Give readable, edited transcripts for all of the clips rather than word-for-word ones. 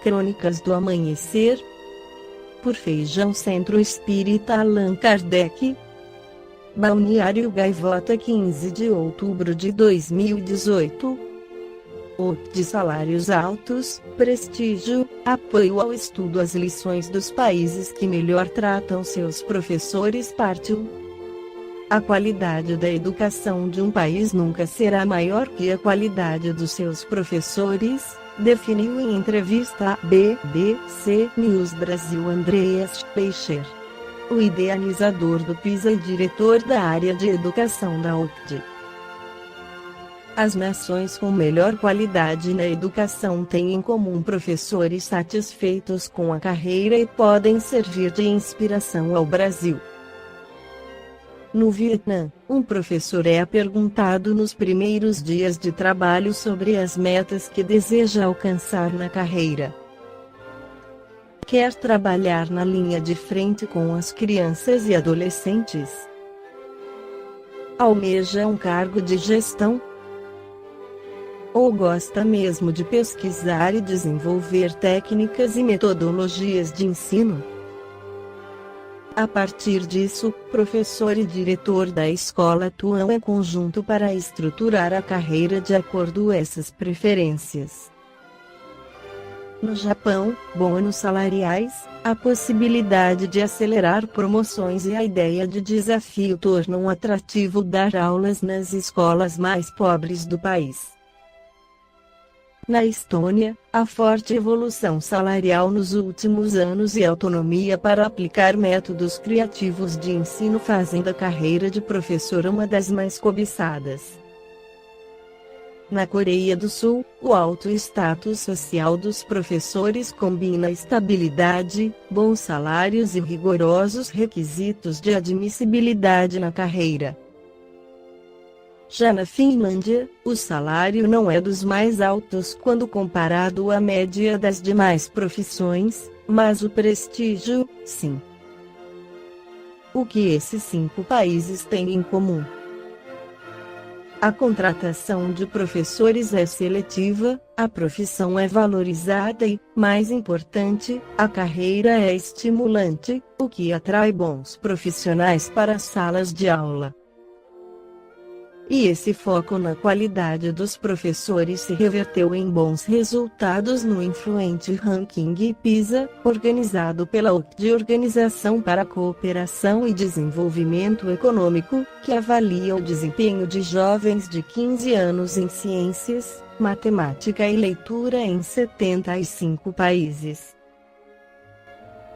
Crônicas do Amanhecer, por Feijão Centro Espírita Allan Kardec. Balneário Gaivota, 15 de outubro de 2018. De salários altos, prestígio, apoio ao estudo. As lições dos países que melhor tratam seus professores. Parte 1. A qualidade da educação de um país nunca será maior que a qualidade dos seus professores, definiu em entrevista à BBC News Brasil Andreas Schleicher, o idealizador do PISA e diretor da área de educação da OCDE. As nações com melhor qualidade na educação têm em comum professores satisfeitos com a carreira e podem servir de inspiração ao Brasil. No Vietnã, um professor é perguntado nos primeiros dias de trabalho sobre as metas que deseja alcançar na carreira. Quer trabalhar na linha de frente com as crianças e adolescentes? Almeja um cargo de gestão? Ou gosta mesmo de pesquisar e desenvolver técnicas e metodologias de ensino? A partir disso, professor e diretor da escola atuam em conjunto para estruturar a carreira de acordo com essas preferências. No Japão, bônus salariais, a possibilidade de acelerar promoções e a ideia de desafio tornam atrativo dar aulas nas escolas mais pobres do país. Na Estônia, a forte evolução salarial nos últimos anos e autonomia para aplicar métodos criativos de ensino fazem da carreira de professor uma das mais cobiçadas. Na Coreia do Sul, o alto status social dos professores combina estabilidade, bons salários e rigorosos requisitos de admissibilidade na carreira. Já na Finlândia, o salário não é dos mais altos quando comparado à média das demais profissões, mas o prestígio, sim. O que esses 5 países têm em comum? A contratação de professores é seletiva, a profissão é valorizada e, mais importante, a carreira é estimulante, o que atrai bons profissionais para as salas de aula. E esse foco na qualidade dos professores se reverteu em bons resultados no influente ranking PISA, organizado pela OCDE, Organização para a Cooperação e Desenvolvimento Econômico, que avalia o desempenho de jovens de 15 anos em ciências, matemática e leitura em 75 países.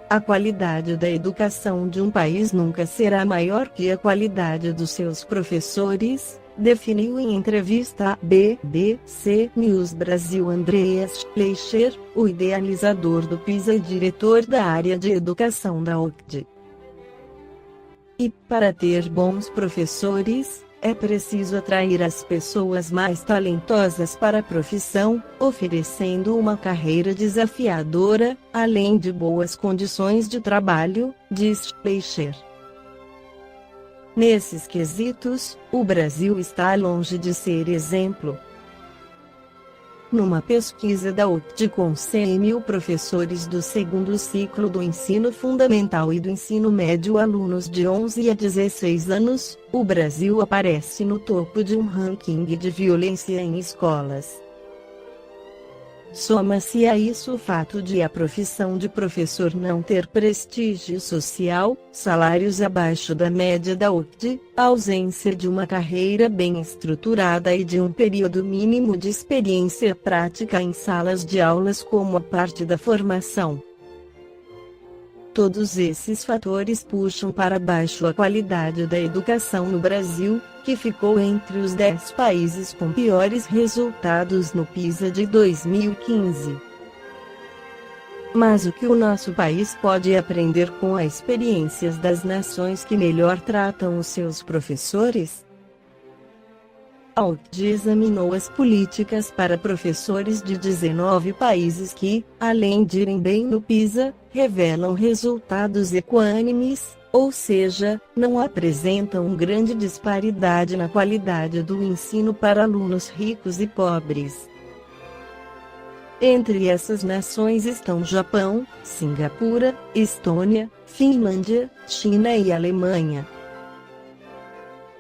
A qualidade da educação de um país nunca será maior que a qualidade dos seus professores, definiu em entrevista à BBC News Brasil Andreas Schleicher, o idealizador do PISA e diretor da área de educação da OCDE. E, para ter bons professores, é preciso atrair as pessoas mais talentosas para a profissão, oferecendo uma carreira desafiadora, além de boas condições de trabalho, diz Schleicher. Nesses quesitos, o Brasil está longe de ser exemplo. Numa pesquisa da OCDE com 100.000 professores do segundo ciclo do ensino fundamental e do ensino médio, alunos de 11 a 16 anos, o Brasil aparece no topo de um ranking de violência em escolas. Soma-se a isso o fato de a profissão de professor não ter prestígio social, salários abaixo da média da OCDE, a ausência de uma carreira bem estruturada e de um período mínimo de experiência prática em salas de aulas como a parte da formação. Todos esses fatores puxam para baixo a qualidade da educação no Brasil, que ficou entre os 10 países com piores resultados no PISA de 2015. Mas o que o nosso país pode aprender com as experiências das nações que melhor tratam os seus professores? A OCDE examinou as políticas para professores de 19 países que, além de irem bem no PISA, revelam resultados equânimes, ou seja, não apresentam grande disparidade na qualidade do ensino para alunos ricos e pobres. Entre essas nações estão Japão, Singapura, Estônia, Finlândia, China e Alemanha.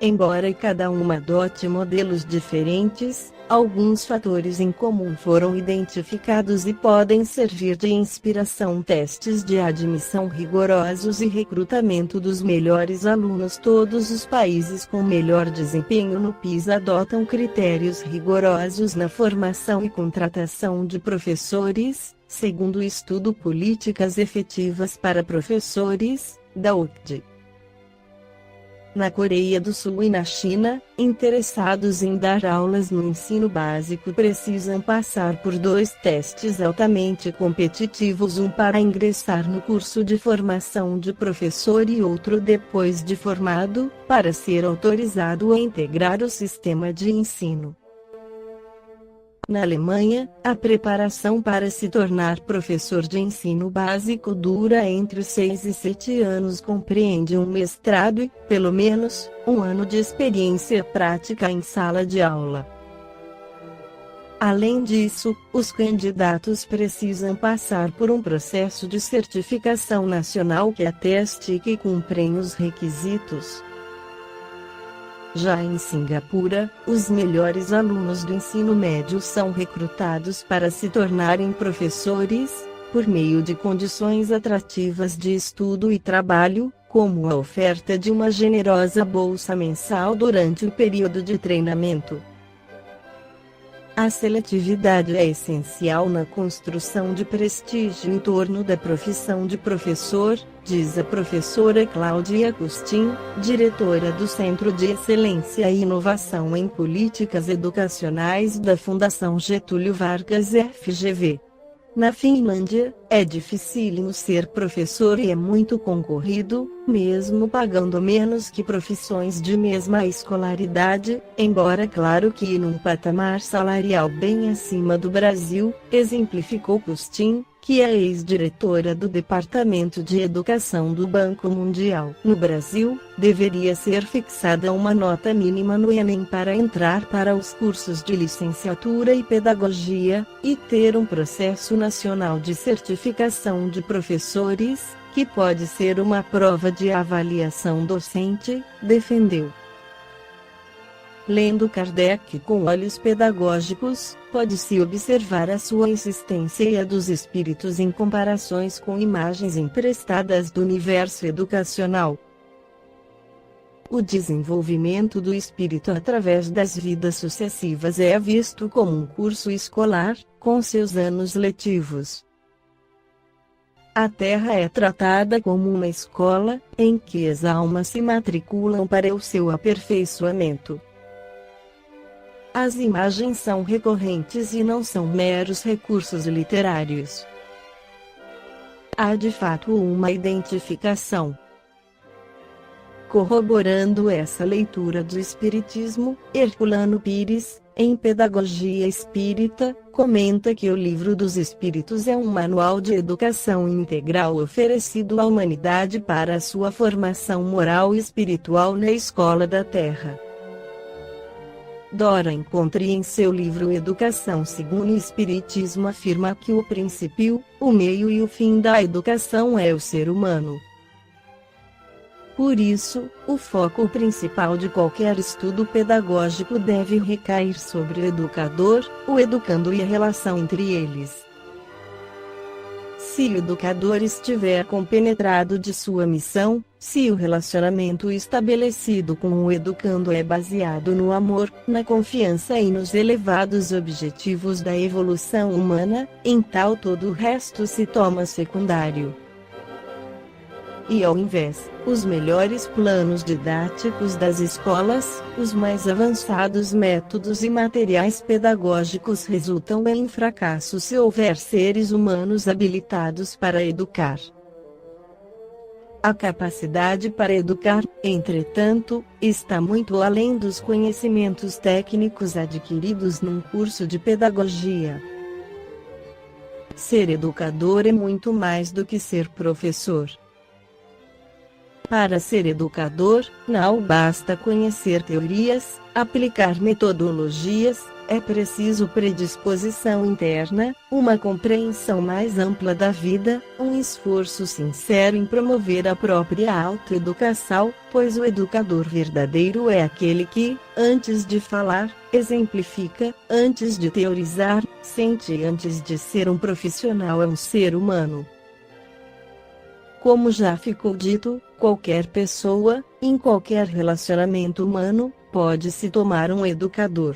Embora cada uma adote modelos diferentes, alguns fatores em comum foram identificados e podem servir de inspiração. Testes de admissão rigorosos e recrutamento dos melhores alunos. Todos os países com melhor desempenho no PISA adotam critérios rigorosos na formação e contratação de professores, segundo o estudo Políticas Efetivas para Professores, da OCDE. Na Coreia do Sul e na China, interessados em dar aulas no ensino básico precisam passar por 2 testes altamente competitivos, um para ingressar no curso de formação de professor e outro depois de formado, para ser autorizado a integrar o sistema de ensino. Na Alemanha, a preparação para se tornar professor de ensino básico dura entre 6 e 7 anos, compreende um mestrado e, pelo menos, 1 ano de experiência prática em sala de aula. Além disso, os candidatos precisam passar por um processo de certificação nacional que ateste que cumprem os requisitos. Já em Singapura, os melhores alunos do ensino médio são recrutados para se tornarem professores, por meio de condições atrativas de estudo e trabalho, como a oferta de uma generosa bolsa mensal durante o período de treinamento. A seletividade é essencial na construção de prestígio em torno da profissão de professor, diz a professora Cláudia Custin, diretora do Centro de Excelência e Inovação em Políticas Educacionais da Fundação Getúlio Vargas FGV. Na Finlândia, é dificílimo ser professor e é muito concorrido, mesmo pagando menos que profissões de mesma escolaridade, embora claro que num patamar salarial bem acima do Brasil, exemplificou Custin, que é ex-diretora do Departamento de Educação do Banco Mundial. No Brasil, deveria ser fixada uma nota mínima no Enem para entrar para os cursos de licenciatura e pedagogia, e ter um processo nacional de certificação de professores, que pode ser uma prova de avaliação docente, defendeu. Lendo Kardec com olhos pedagógicos, pode-se observar a sua insistência e a dos espíritos em comparações com imagens emprestadas do universo educacional. O desenvolvimento do espírito através das vidas sucessivas é visto como um curso escolar, com seus anos letivos. A Terra é tratada como uma escola, em que as almas se matriculam para o seu aperfeiçoamento. As imagens são recorrentes e não são meros recursos literários. Há de fato uma identificação. Corroborando essa leitura do Espiritismo, Herculano Pires, em Pedagogia Espírita, comenta que o Livro dos Espíritos é um manual de educação integral oferecido à humanidade para a sua formação moral e espiritual na escola da Terra. Dora Encontre, em seu livro Educação segundo o Espiritismo, afirma que o princípio, o meio e o fim da educação é o ser humano. Por isso, o foco principal de qualquer estudo pedagógico deve recair sobre o educador, o educando e a relação entre eles. Se o educador estiver compenetrado de sua missão, se o relacionamento estabelecido com o educando é baseado no amor, na confiança e nos elevados objetivos da evolução humana, então todo o resto se torna secundário. E ao invés, os melhores planos didáticos das escolas, os mais avançados métodos e materiais pedagógicos resultam em fracasso se houver seres humanos habilitados para educar. A capacidade para educar, entretanto, está muito além dos conhecimentos técnicos adquiridos num curso de pedagogia. Ser educador é muito mais do que ser professor. Para ser educador, não basta conhecer teorias, aplicar metodologias, É preciso predisposição interna, uma compreensão mais ampla da vida, um esforço sincero em promover a própria autoeducação, pois o educador verdadeiro é aquele que, antes de falar, exemplifica, antes de teorizar, sente e antes de ser um profissional é um ser humano. Como já ficou dito, qualquer pessoa, em qualquer relacionamento humano, pode se tomar um educador.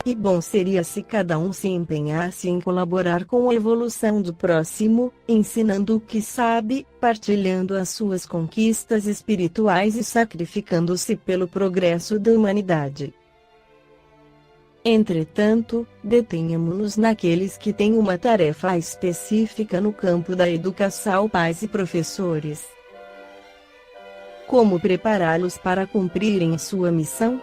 E bom seria se cada um se empenhasse em colaborar com a evolução do próximo, ensinando o que sabe, partilhando as suas conquistas espirituais e sacrificando-se pelo progresso da humanidade. Entretanto, detenhamo-nos naqueles que têm uma tarefa específica no campo da educação, pais e professores. Como prepará-los para cumprirem sua missão?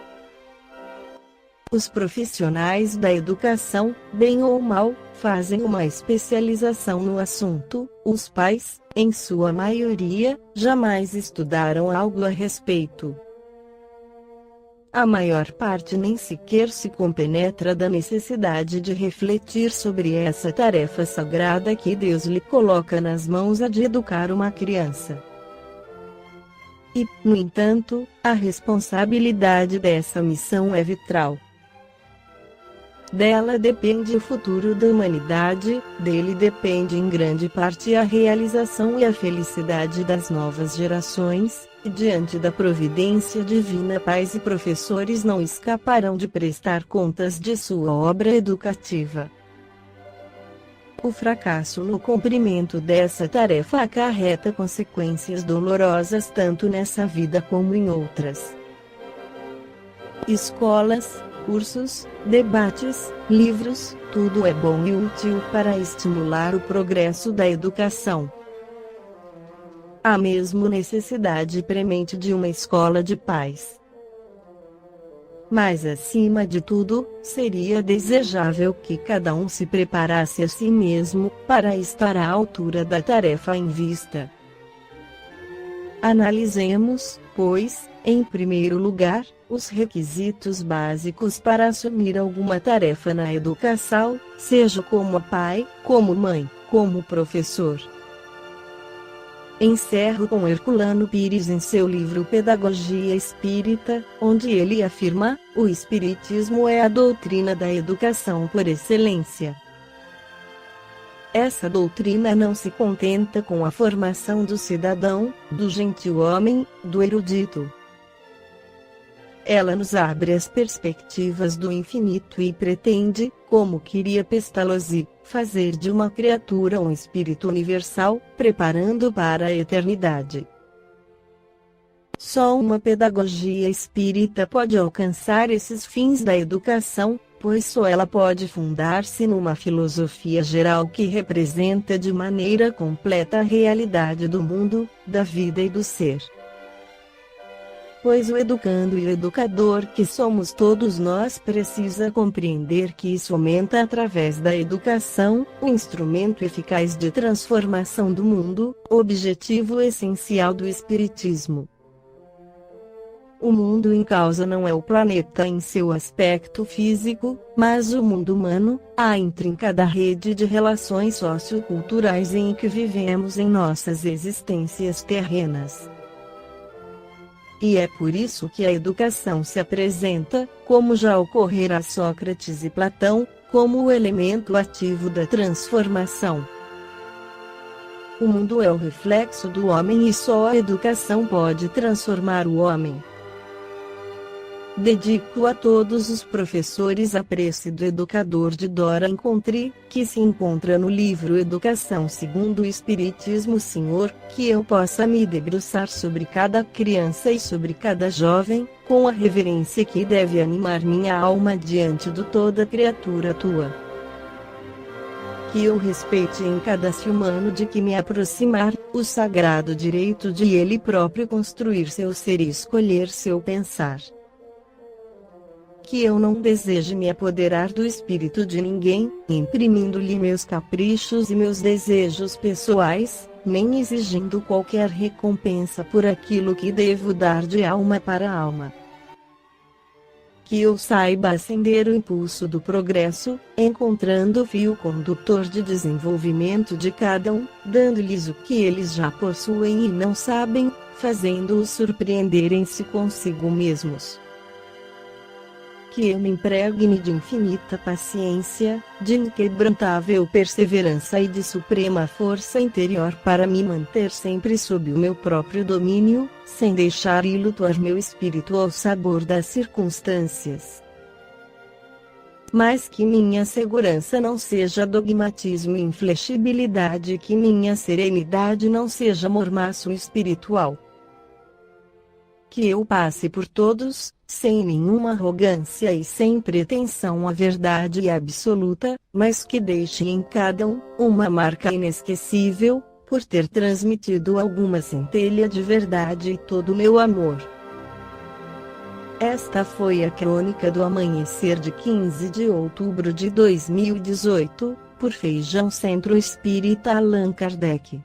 Os profissionais da educação, bem ou mal, fazem uma especialização no assunto. Os pais, em sua maioria, jamais estudaram algo a respeito. A maior parte nem sequer se compenetra da necessidade de refletir sobre essa tarefa sagrada que Deus lhe coloca nas mãos, a de educar uma criança. E, no entanto, a responsabilidade dessa missão é vital. Dela depende o futuro da humanidade, dele depende em grande parte a realização e a felicidade das novas gerações, e diante da providência divina pais e professores não escaparão de prestar contas de sua obra educativa. O fracasso no cumprimento dessa tarefa acarreta consequências dolorosas tanto nessa vida como em outras. Escolas, cursos, debates, livros, tudo é bom e útil para estimular o progresso da educação. Há mesmo necessidade premente de uma escola de paz. Mas acima de tudo, seria desejável que cada um se preparasse a si mesmo, para estar à altura da tarefa em vista. Analisemos, pois, em primeiro lugar, os requisitos básicos para assumir alguma tarefa na educação, seja como pai, como mãe, como professor. Encerro com Herculano Pires em seu livro Pedagogia Espírita, onde ele afirma: o Espiritismo é a doutrina da educação por excelência. Essa doutrina não se contenta com a formação do cidadão, do gentil homem, do erudito. Ela nos abre as perspectivas do infinito e pretende, como queria Pestalozzi, fazer de uma criatura um espírito universal, preparando para a eternidade. Só uma pedagogia espírita pode alcançar esses fins da educação, pois só ela pode fundar-se numa filosofia geral que representa de maneira completa a realidade do mundo, da vida e do ser. Pois o educando e o educador que somos todos nós precisa compreender que somente através da educação, o instrumento eficaz de transformação do mundo, objetivo essencial do Espiritismo. O mundo em causa não é o planeta em seu aspecto físico, mas o mundo humano, a intrincada rede de relações socioculturais em que vivemos em nossas existências terrenas. E é por isso que a educação se apresenta, como já ocorrera a Sócrates e Platão, como o elemento ativo da transformação. O mundo é o reflexo do homem e só a educação pode transformar o homem. Dedico a todos os professores a prece do educador de Dora Encontri, que se encontra no livro Educação segundo o Espiritismo. Senhor, que eu possa me debruçar sobre cada criança e sobre cada jovem, com a reverência que deve animar minha alma diante de toda criatura tua. Que eu respeite em cada ser humano de que me aproximar, o sagrado direito de ele próprio construir seu ser e escolher seu pensar. Que eu não deseje me apoderar do espírito de ninguém, imprimindo-lhe meus caprichos e meus desejos pessoais, nem exigindo qualquer recompensa por aquilo que devo dar de alma para alma. Que eu saiba acender o impulso do progresso, encontrando o fio condutor de desenvolvimento de cada um, dando-lhes o que eles já possuem e não sabem, fazendo-os surpreenderem-se consigo mesmos. Que eu me impregne de infinita paciência, de inquebrantável perseverança e de suprema força interior para me manter sempre sob o meu próprio domínio, sem deixar ilutuar meu espírito ao sabor das circunstâncias. Mas que minha segurança não seja dogmatismo e inflexibilidade, que minha serenidade não seja mormaço espiritual. Que eu passe por todos, sem nenhuma arrogância e sem pretensão à verdade absoluta, mas que deixe em cada um uma marca inesquecível, por ter transmitido alguma centelha de verdade e todo o meu amor. Esta foi a crônica do amanhecer de 15 de outubro de 2018, por Feijão Centro Espírita Allan Kardec.